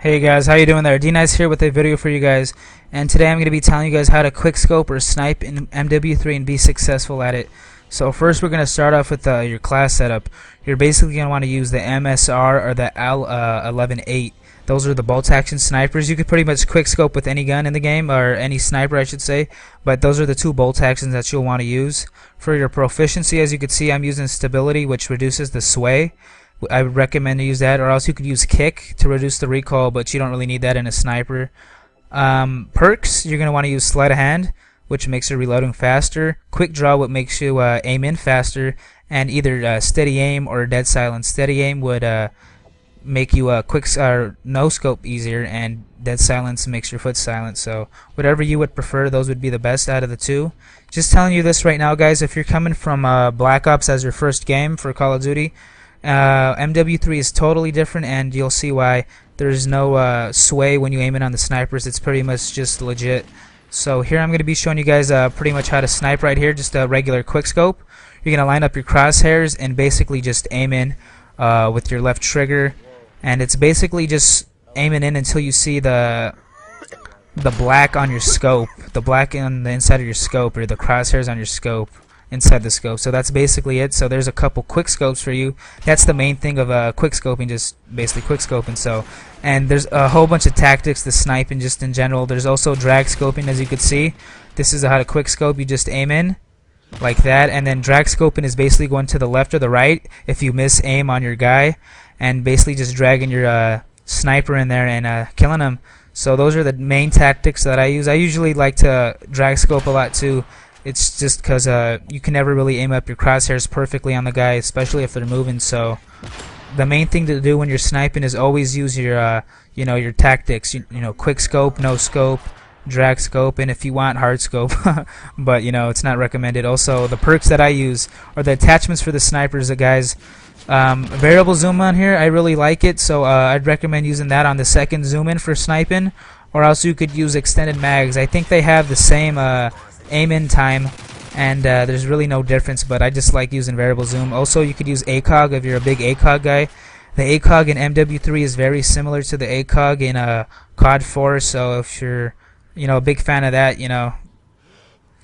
Hey guys, how you doing there? D-Nice here with a video for you guys, and today I'm going to be telling you guys how to quickscope or snipe in MW3 and be successful at it. So first we're going to start off with your class setup. You're basically going to want to use the MSR or the L11-8. Those are the bolt action snipers. You could pretty much quickscope with any gun in the game, or any sniper I should say, but those are the two bolt actions that you'll want to use. For your proficiency, as you can see, I'm using stability, which reduces the sway. I would recommend to use that, or else you could use kick to reduce the recoil, but you don't really need that in a sniper. Perks, you're going to want to use sleight of hand, which makes your reloading faster. Quick draw, what makes you aim in faster, and either steady aim or dead silence. Steady aim would make you quick no scope easier, and dead silence makes your foot silent. So whatever you would prefer, those would be the best out of the two. Just telling you this right now, guys, if you're coming from Black Ops as your first game for Call of Duty, MW3 is totally different, and you'll see why. There's no sway when you aim it on the snipers. It's pretty much just legit. So here I'm going to be showing you guys pretty much how to snipe right here, just a regular quickscope. You're going to line up your crosshairs and basically just aim in with your left trigger, and it's basically just aiming in until you see the black on your scope, the black on the inside of your scope, or the crosshairs on your scope inside the scope. So that's basically it. So there's a couple quick scopes for you. That's the main thing of quick scoping, just basically quick scoping. So, and there's a whole bunch of tactics to sniping just in general. There's also drag scoping, as you can see. This is how to quick scope. You just aim in like that, and then drag scoping is basically going to the left or the right if you miss aim on your guy, and basically just dragging your sniper in there and killing him. So those are the main tactics that I use. I usually like to drag scope a lot too. It's just because you can never really aim up your crosshairs perfectly on the guy, especially if they're moving. So the main thing to do when you're sniping is always use your your tactics. You know, quick scope, no scope, drag scope, and if you want, hard scope. But it's not recommended. Also, the perks that I use are the attachments for the snipers, guys. Variable zoom on here, I really like it, so I'd recommend using that on the second zoom in for sniping, or else you could use extended mags. I think they have the same aim in time, and there's really no difference, but I just like using variable zoom. Also, you could use ACOG if you're a big ACOG guy. The ACOG in MW3 is very similar to the ACOG in COD 4, so if you're a big fan of that,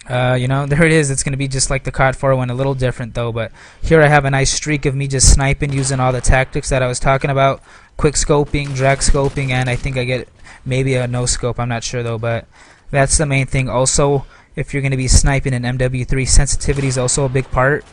there it is. It's going to be just like the COD 4 one, a little different though. But here I have a nice streak of me just sniping using all the tactics that I was talking about: quick scoping, drag scoping, and I think I get maybe a no scope. I'm not sure though, but that's the main thing. Also, if you're going to be sniping in MW3, sensitivity is also a big part.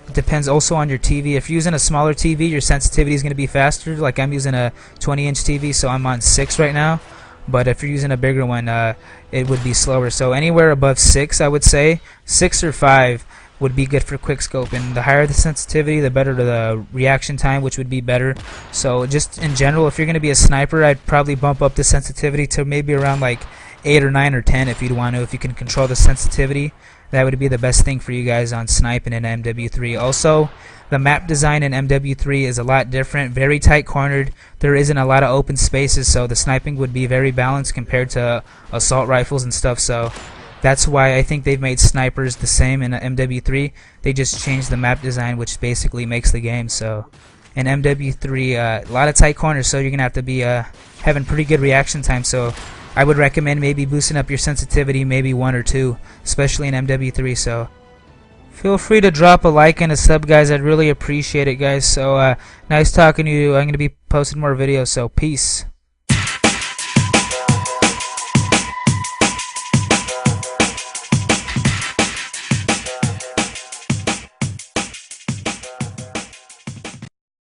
It depends also on your TV. If you're using a smaller TV, your sensitivity is going to be faster. Like I'm using a 20-inch TV, so I'm on 6 right now. But if you're using a bigger one, it would be slower. So anywhere above 6, I would say 6 or 5 would be good for quick scope. And the higher the sensitivity, the better the reaction time, which would be better. So just in general, if you're going to be a sniper, I'd probably bump up the sensitivity to maybe around like 8 or 9 or 10 if you'd want to. If you can control the sensitivity, that would be the best thing for you guys on sniping in MW3. Also, the map design in MW3 is a lot different, very tight cornered. There isn't a lot of open spaces, so the sniping would be very balanced compared to assault rifles and stuff. So that's why I think they've made snipers the same in MW3. They just changed the map design, which basically makes the game. So in MW3, a lot of tight corners, so you're gonna have to be having pretty good reaction time. So I would recommend maybe boosting up your sensitivity, maybe 1 or 2, especially in MW3. So feel free to drop a like and a sub, guys. I'd really appreciate it, guys. So nice talking to you. I'm going to be posting more videos, so peace.